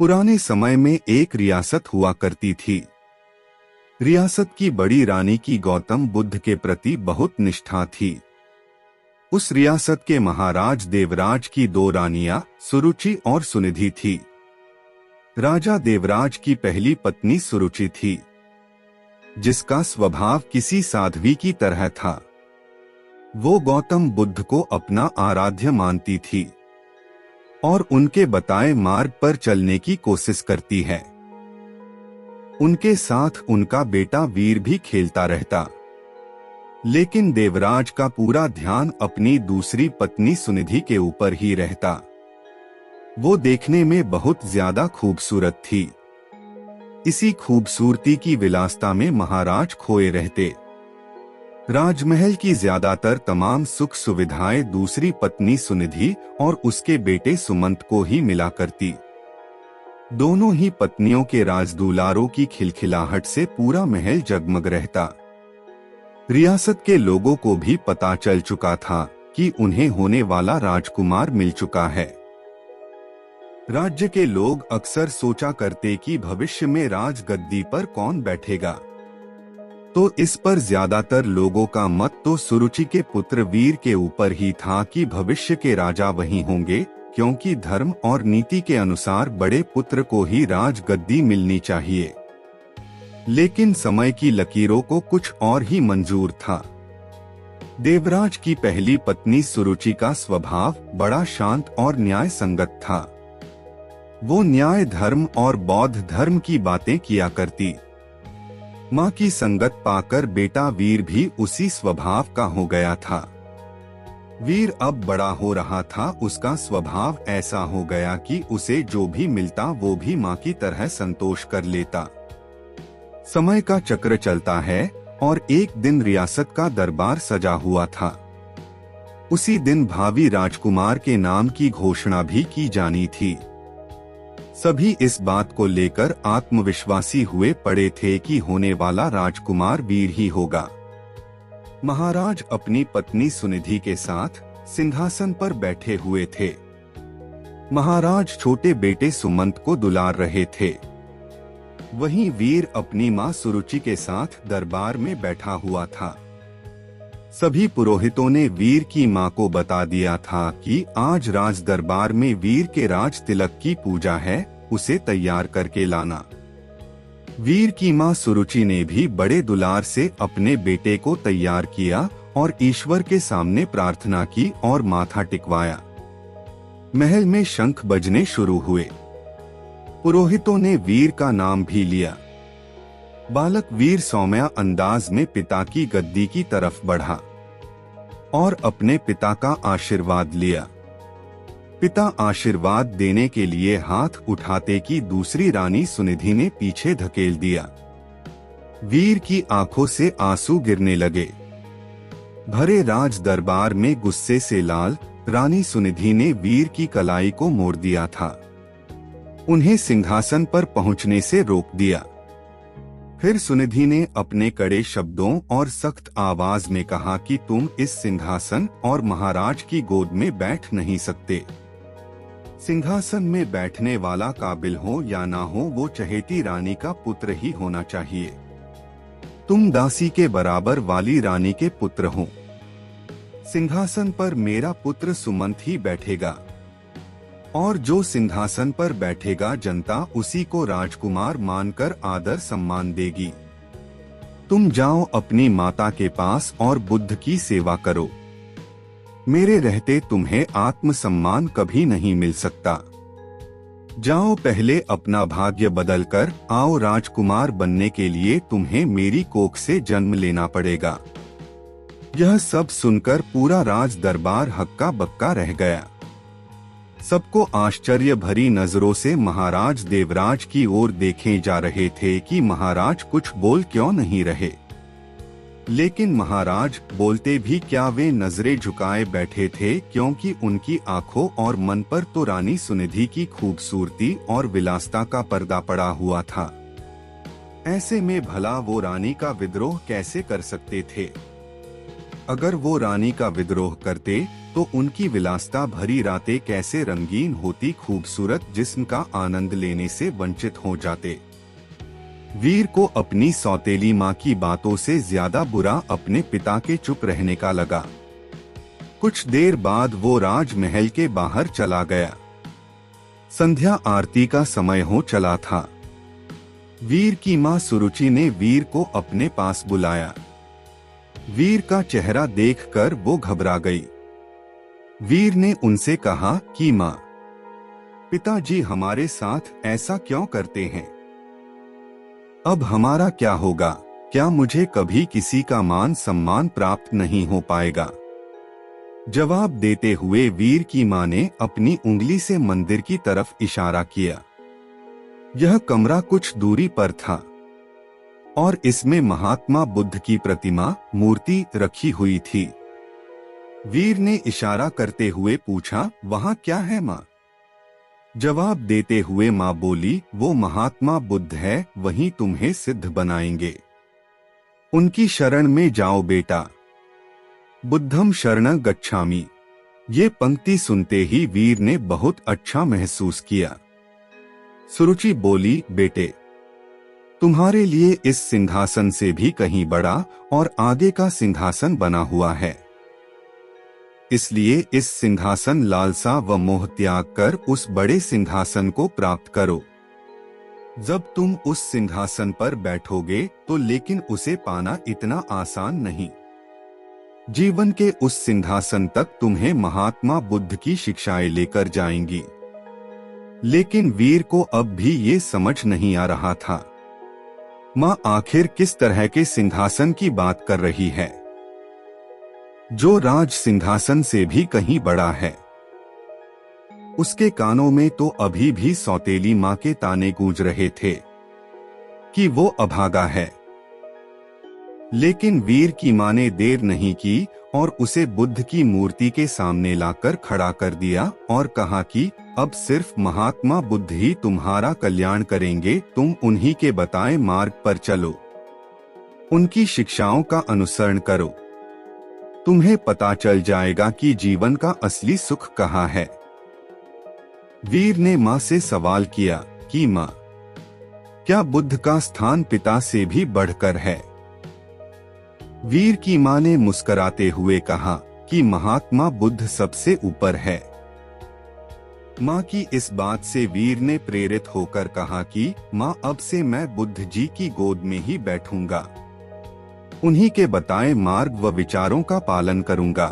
पुराने समय में एक रियासत हुआ करती थी। रियासत की बड़ी रानी की गौतम बुद्ध के प्रति बहुत निष्ठा थी। उस रियासत के महाराज देवराज की दो रानियां सुरुचि और सुनिधि थी। राजा देवराज की पहली पत्नी सुरुचि थी, जिसका स्वभाव किसी साध्वी की तरह था। वो गौतम बुद्ध को अपना आराध्य मानती थी और उनके बताए मार्ग पर चलने की कोशिश करती है। उनके साथ उनका बेटा वीर भी खेलता रहता, लेकिन देवराज का पूरा ध्यान अपनी दूसरी पत्नी सुनिधि के ऊपर ही रहता। वो देखने में बहुत ज्यादा खूबसूरत थी। इसी खूबसूरती की विलासता में महाराज खोए रहते। राजमहल की ज्यादातर तमाम सुख सुविधाएं दूसरी पत्नी सुनिधि और उसके बेटे सुमंत को ही मिला करती। दोनों ही पत्नियों के राजदुलारों की खिलखिलाहट से पूरा महल जगमग रहता। रियासत के लोगों को भी पता चल चुका था कि उन्हें होने वाला राजकुमार मिल चुका है। राज्य के लोग अक्सर सोचा करते कि भविष्य में राजगद्दी पर कौन बैठेगा, तो इस पर ज्यादातर लोगों का मत तो सुरुचि के पुत्र वीर के ऊपर ही था कि भविष्य के राजा वही होंगे, क्योंकि धर्म और नीति के अनुसार बड़े पुत्र को ही राजगद्दी मिलनी चाहिए। लेकिन समय की लकीरों को कुछ और ही मंजूर था। देवराज की पहली पत्नी सुरुचि का स्वभाव बड़ा शांत और न्याय संगत था। वो न्याय धर्म और बौद्ध धर्म की बातें किया करती। माँ की संगत पाकर बेटा वीर भी उसी स्वभाव का हो गया था। वीर अब बड़ा हो रहा था, उसका स्वभाव ऐसा हो गया कि उसे जो भी मिलता वो भी माँ की तरह संतोष कर लेता। समय का चक्र चलता है और एक दिन रियासत का दरबार सजा हुआ था। उसी दिन भावी राजकुमार के नाम की घोषणा भी की जानी थी। सभी इस बात को लेकर आत्मविश्वासी हुए पड़े थे कि होने वाला राजकुमार वीर ही होगा। महाराज अपनी पत्नी सुनिधि के साथ सिंहासन पर बैठे हुए थे। महाराज छोटे बेटे सुमंत को दुलार रहे थे। वहीं वीर अपनी मां सुरुचि के साथ दरबार में बैठा हुआ था। सभी पुरोहितों ने वीर की मां को बता दिया था कि आज राज दरबार में वीर के राज तिलक की पूजा है, उसे तैयार करके लाना। वीर की मां सुरुचि ने भी बड़े दुलार से अपने बेटे को तैयार किया और ईश्वर के सामने प्रार्थना की और माथा टिकवाया। महल में शंख बजने शुरू हुए। पुरोहितों ने वीर का नाम भी लिया। बालक वीर सौम्य अंदाज में पिता की गद्दी की तरफ बढ़ा और अपने पिता का आशीर्वाद लिया। पिता आशीर्वाद देने के लिए हाथ उठाते की दूसरी रानी सुनिधि ने पीछे धकेल दिया। वीर की आंखों से आंसू गिरने लगे। भरे राज दरबार में गुस्से से लाल रानी सुनिधि ने वीर की कलाई को मोड़ दिया था। उन्हें सिंहासन पर पहुंचने से रोक दिया। फिर सुनिधि ने अपने कड़े शब्दों और सख्त आवाज में कहा कि तुम इस सिंहासन और महाराज की गोद में बैठ नहीं सकते। सिंहासन में बैठने वाला काबिल हो या ना हो, वो चहेती रानी का पुत्र ही होना चाहिए। तुम दासी के बराबर वाली रानी के पुत्र हो। सिंहासन पर मेरा पुत्र सुमंत ही बैठेगा और जो सिंहासन पर बैठेगा जनता उसी को राजकुमार मानकर आदर सम्मान देगी। तुम जाओ अपनी माता के पास और बुद्ध की सेवा करो। मेरे रहते तुम्हें आत्मसम्मान कभी नहीं मिल सकता। जाओ पहले अपना भाग्य बदलकर आओ, राजकुमार बनने के लिए तुम्हें मेरी कोख से जन्म लेना पड़ेगा। यह सब सुनकर पूरा राज दरबार हक्का बक्का रह गया। सबको आश्चर्य भरी नजरों से महाराज देवराज की ओर देखे जा रहे थे कि महाराज कुछ बोल क्यों नहीं रहे। लेकिन महाराज बोलते भी क्या, वे नजरें झुकाए बैठे थे, क्योंकि उनकी आंखों और मन पर तो रानी सुनिधि की खूबसूरती और विलासता का पर्दा पड़ा हुआ था। ऐसे में भला वो रानी का विद्रोह कैसे कर सकते थे। अगर वो रानी का विद्रोह करते तो उनकी विलासता भरी रातें कैसे रंगीन होती, खूबसूरत जिस्म का आनंद लेने से वंचित हो जाते। वीर को अपनी सौतेली माँ की बातों से ज्यादा बुरा अपने पिता के चुप रहने का लगा। कुछ देर बाद वो राजमहल के बाहर चला गया। संध्या आरती का समय हो चला था। वीर की माँ सुरुचि ने वीर को अपने पास बुलाया। वीर का चेहरा देखकर वो घबरा गई। वीर ने उनसे कहा कि माँ, पिताजी हमारे साथ ऐसा क्यों करते हैं? अब हमारा क्या होगा? क्या मुझे कभी किसी का मान सम्मान प्राप्त नहीं हो पाएगा? जवाब देते हुए वीर की माँ ने अपनी उंगली से मंदिर की तरफ इशारा किया। यह कमरा कुछ दूरी पर था और इसमें महात्मा बुद्ध की प्रतिमा, मूर्ति रखी हुई थी। वीर ने इशारा करते हुए पूछा, वहां क्या है माँ? जवाब देते हुए माँ बोली, वो महात्मा बुद्ध है, वहीं तुम्हें सिद्ध बनाएंगे। उनकी शरण में जाओ बेटा। बुद्धम शरणं गच्छामि। ये पंक्ति सुनते ही वीर ने बहुत अच्छा महसूस किया। सुरुचि बोली, बेटे, तुम्हारे लिए इस सिंहासन से भी कहीं बड़ा और आगे का सिंहासन बना हुआ है। इसलिए इस सिंहासन लालसा व मोह त्याग कर उस बड़े सिंहासन को प्राप्त करो। जब तुम उस सिंहासन पर बैठोगे तो लेकिन उसे पाना इतना आसान नहीं। जीवन के उस सिंहासन तक तुम्हें महात्मा बुद्ध की शिक्षाएं लेकर जाएंगी। लेकिन वीर को अब भी ये समझ नहीं आ रहा था, माँ आखिर किस तरह के सिंहासन की बात कर रही है, जो राज सिंहासन से भी कहीं बड़ा है। उसके कानों में तो अभी भी सौतेली माँ के ताने गूंज रहे थे कि वो अभागा है। लेकिन वीर की माँ ने देर नहीं की और उसे बुद्ध की मूर्ति के सामने लाकर खड़ा कर दिया और कहा कि अब सिर्फ महात्मा बुद्ध ही तुम्हारा कल्याण करेंगे। तुम उन्हीं के बताए मार्ग पर चलो, उनकी शिक्षाओं का अनुसरण करो। तुम्हें पता चल जाएगा कि जीवन का असली सुख कहाँ है। वीर ने माँ से सवाल किया कि माँ, क्या बुद्ध का स्थान पिता से भी बढ़कर है? वीर की माँ ने मुस्कुराते हुए कहा कि महात्मा बुद्ध सबसे ऊपर है। माँ की इस बात से वीर ने प्रेरित होकर कहा कि माँ, अब से मैं बुद्ध जी की गोद में ही बैठूंगा। उन्हीं के बताए मार्ग व विचारों का पालन करूंगा।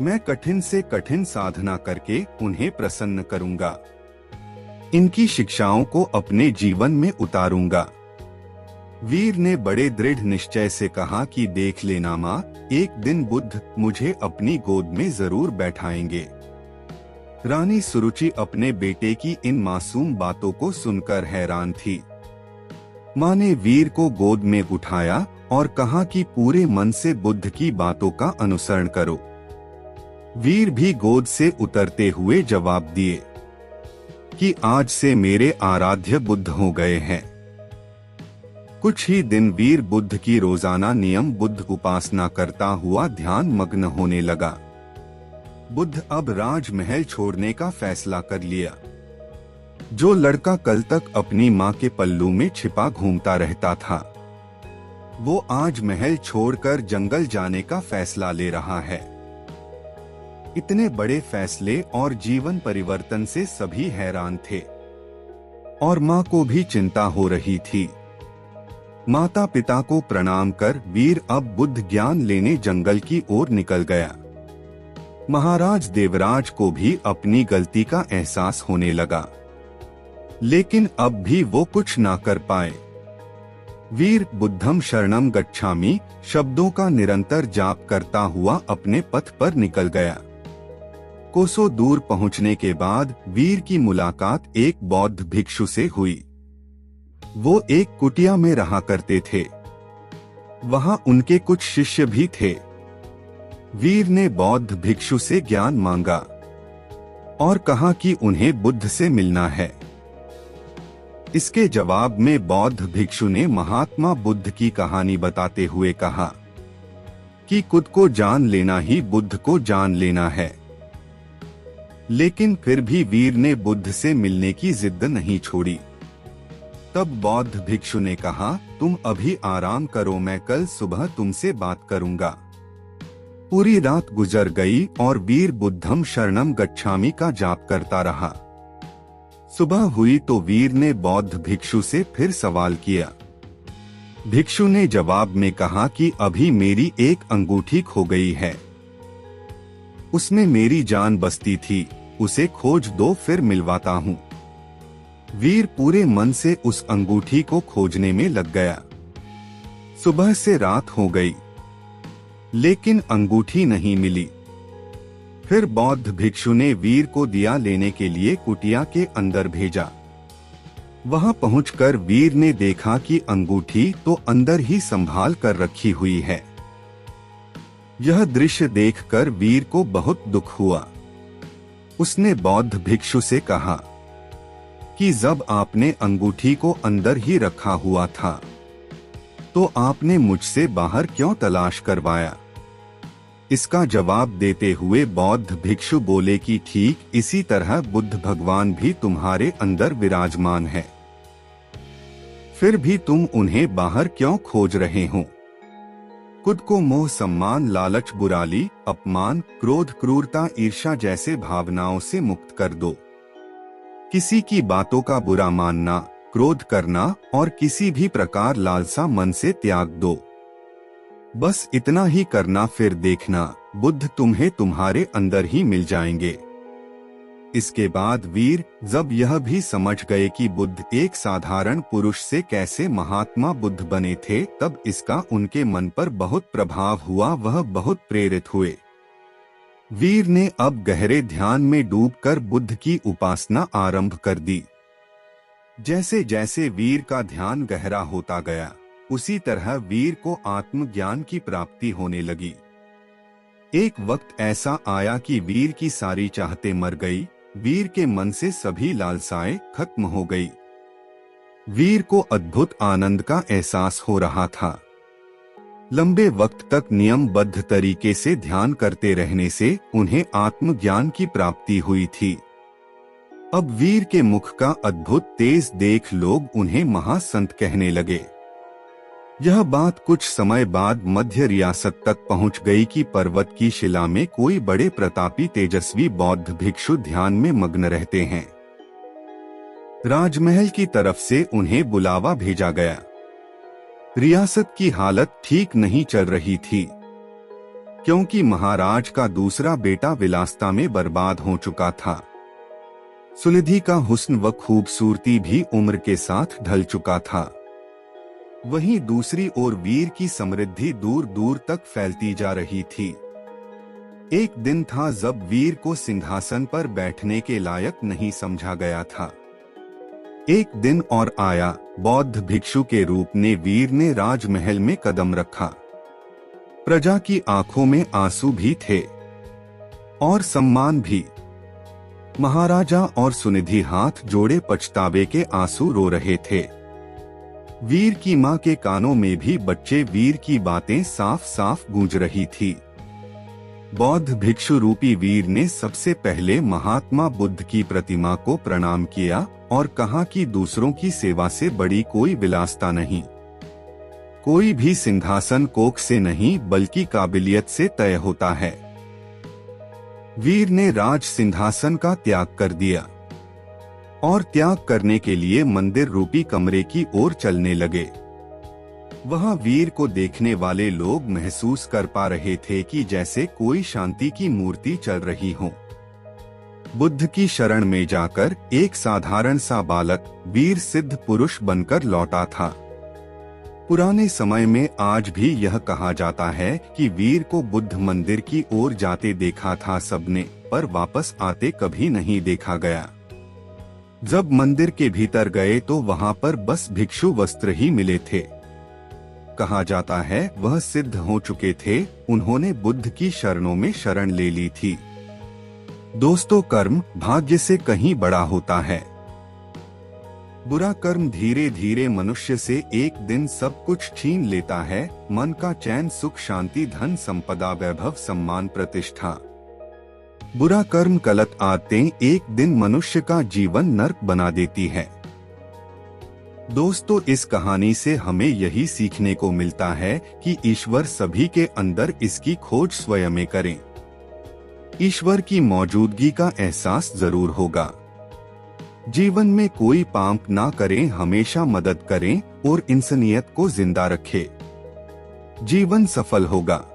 मैं कठिन से कठिन साधना करके उन्हें प्रसन्न करूंगा। इनकी शिक्षाओं को अपने जीवन में उतारूंगा। वीर ने बड़े दृढ़ निश्चय से कहा कि देख लेना माँ, एक दिन बुद्ध मुझे अपनी गोद में जरूर बैठाएंगे। रानी सुरुचि अपने बेटे की इन मासूम बातों को सुनकर हैरान थी। माँ ने वीर को गोद में उठाया और कहा कि पूरे मन से बुद्ध की बातों का अनुसरण करो। वीर भी गोद से उतरते हुए जवाब दिए कि आज से मेरे आराध्य बुद्ध हो गए हैं। कुछ ही दिन वीर बुद्ध की रोजाना नियम बुद्ध उपासना करता हुआ ध्यान मग्न होने लगा। बुद्ध अब राजमहल छोड़ने का फैसला कर लिया। जो लड़का कल तक अपनी माँ के पल्लू में छिपा घूमता रहता था, वो आज महल छोड़कर जंगल जाने का फैसला ले रहा है। इतने बड़े फैसले और जीवन परिवर्तन से सभी हैरान थे और माँ को भी चिंता हो रही थी। माता पिता को प्रणाम कर वीर अब बुद्ध ज्ञान लेने जंगल की ओर निकल गया। महाराज देवराज को भी अपनी गलती का एहसास होने लगा, लेकिन अब भी वो कुछ ना कर पाए। वीर बुद्धम शरणम गच्छामि शब्दों का निरंतर जाप करता हुआ अपने पथ पर निकल गया। कोसों दूर पहुंचने के बाद वीर की मुलाकात एक बौद्ध भिक्षु से हुई। वो एक कुटिया में रहा करते थे। वहां उनके कुछ शिष्य भी थे। वीर ने बौद्ध भिक्षु से ज्ञान मांगा और कहा कि उन्हें बुद्ध से मिलना है। इसके जवाब में बौद्ध भिक्षु ने महात्मा बुद्ध की कहानी बताते हुए कहा कि खुद को जान लेना ही बुद्ध को जान लेना है। लेकिन फिर भी वीर ने बुद्ध से मिलने की जिद नहीं छोड़ी। तब बौद्ध भिक्षु ने कहा, तुम अभी आराम करो, मैं कल सुबह तुमसे बात करूंगा। पूरी रात गुजर गई और वीर बुद्धम शरणम गच्छामि का जाप करता रहा। सुबह हुई तो वीर ने बौद्ध भिक्षु से फिर सवाल किया। भिक्षु ने जवाब में कहा कि अभी मेरी एक अंगूठी खो गई है, उसमें मेरी जान बसती थी, उसे खोज दो फिर मिलवाता हूँ। वीर पूरे मन से उस अंगूठी को खोजने में लग गया। सुबह से रात हो गई, लेकिन अंगूठी नहीं मिली। फिर बौद्ध भिक्षु ने वीर को दिया लेने के लिए कुटिया के अंदर भेजा। वहां पहुंचकर वीर ने देखा कि अंगूठी तो अंदर ही संभाल कर रखी हुई है। यह दृश्य देखकर वीर को बहुत दुख हुआ। उसने बौद्ध भिक्षु से कहा कि जब आपने अंगूठी को अंदर ही रखा हुआ था तो आपने मुझसे बाहर क्यों तलाश करवाया। इसका जवाब देते हुए बौद्ध भिक्षु बोले कि ठीक इसी तरह बुद्ध भगवान भी तुम्हारे अंदर विराजमान है, फिर भी तुम उन्हें बाहर क्यों खोज रहे हो। खुद को मोह, सम्मान, लालच, बुराई, अपमान, क्रोध, क्रूरता, ईर्ष्या जैसे भावनाओं से मुक्त कर दो। किसी की बातों का बुरा मानना, क्रोध करना और किसी भी प्रकार लालसा मन से त्याग दो। बस इतना ही करना, फिर देखना बुद्ध तुम्हें तुम्हारे अंदर ही मिल जाएंगे। इसके बाद वीर जब यह भी समझ गए कि बुद्ध एक साधारण पुरुष से कैसे महात्मा बुद्ध बने थे, तब इसका उनके मन पर बहुत प्रभाव हुआ। वह बहुत प्रेरित हुए। वीर ने अब गहरे ध्यान में डूबकर बुद्ध की उपासना आरंभ कर दी। जैसे जैसे वीर का ध्यान गहरा होता गया, उसी तरह वीर को आत्मज्ञान की प्राप्ति होने लगी। एक वक्त ऐसा आया कि वीर की सारी चाहतें मर गई। वीर के मन से सभी लालसाएं खत्म हो गई। वीर को अद्भुत आनंद का एहसास हो रहा था। लंबे वक्त तक नियमबद्ध तरीके से ध्यान करते रहने से उन्हें आत्मज्ञान की प्राप्ति हुई थी। अब वीर के मुख का अद्भुत तेज देख लोग उन्हें महासंत कहने लगे। यह बात कुछ समय बाद मध्य रियासत तक पहुंच गई कि पर्वत की शिला में कोई बड़े प्रतापी तेजस्वी बौद्ध भिक्षु ध्यान में मग्न रहते हैं। राजमहल की तरफ से उन्हें बुलावा भेजा गया। रियासत की हालत ठीक नहीं चल रही थी, क्योंकि महाराज का दूसरा बेटा विलासिता में बर्बाद हो चुका था। सुनिधि का हुस्न व खूबसूरती भी उम्र के साथ ढल चुका था। वहीं दूसरी ओर वीर की समृद्धि दूर दूर तक फैलती जा रही थी। एक दिन था जब वीर को सिंहासन पर बैठने के लायक नहीं समझा गया था। एक दिन और आया, बौद्ध भिक्षु के रूप में वीर ने राजमहल में कदम रखा। प्रजा की आंखों में आंसू भी थे और सम्मान भी। महाराजा और सुनिधि हाथ जोड़े पछतावे के आंसू रो रहे थे। वीर की मां के कानों में भी बच्चे वीर की बातें साफ साफ गूंज रही थी। बौद्ध भिक्षु रूपी वीर ने सबसे पहले महात्मा बुद्ध की प्रतिमा को प्रणाम किया और कहा कि दूसरों की सेवा से बड़ी कोई विलासिता नहीं। कोई भी सिंहासन कोख से नहीं बल्कि काबिलियत से तय होता है। वीर ने राज सिंहासन का त्याग कर दिया और त्याग करने के लिए मंदिर रूपी कमरे की ओर चलने लगे। वहां वीर को देखने वाले लोग महसूस कर पा रहे थे कि जैसे कोई शांति की मूर्ति चल रही हो। बुद्ध की शरण में जाकर एक साधारण सा बालक वीर सिद्ध पुरुष बनकर लौटा था। पुराने समय में आज भी यह कहा जाता है कि वीर को बुद्ध मंदिर की ओर जाते देखा था सबने, पर वापस आते कभी नहीं देखा गया। जब मंदिर के भीतर गए तो वहां पर बस भिक्षु वस्त्र ही मिले थे। कहा जाता है वह सिद्ध हो चुके थे, उन्होंने बुद्ध की शरणों में शरण ले ली थी। दोस्तों, कर्म भाग्य से कहीं बड़ा होता है। बुरा कर्म धीरे धीरे मनुष्य से एक दिन सब कुछ छीन लेता है, मन का चैन, सुख, शांति, धन, संपदा, वैभव, सम्मान, प्रतिष्ठा। बुरा कर्म गलत आदतें एक दिन मनुष्य का जीवन नर्क बना देती है। दोस्तों, इस कहानी से हमें यही सीखने को मिलता है कि ईश्वर सभी के अंदर, इसकी खोज स्वयं करें। ईश्वर की मौजूदगी का एहसास जरूर होगा। जीवन में कोई पाप ना करें, हमेशा मदद करें और इंसानियत को जिंदा रखें। जीवन सफल होगा।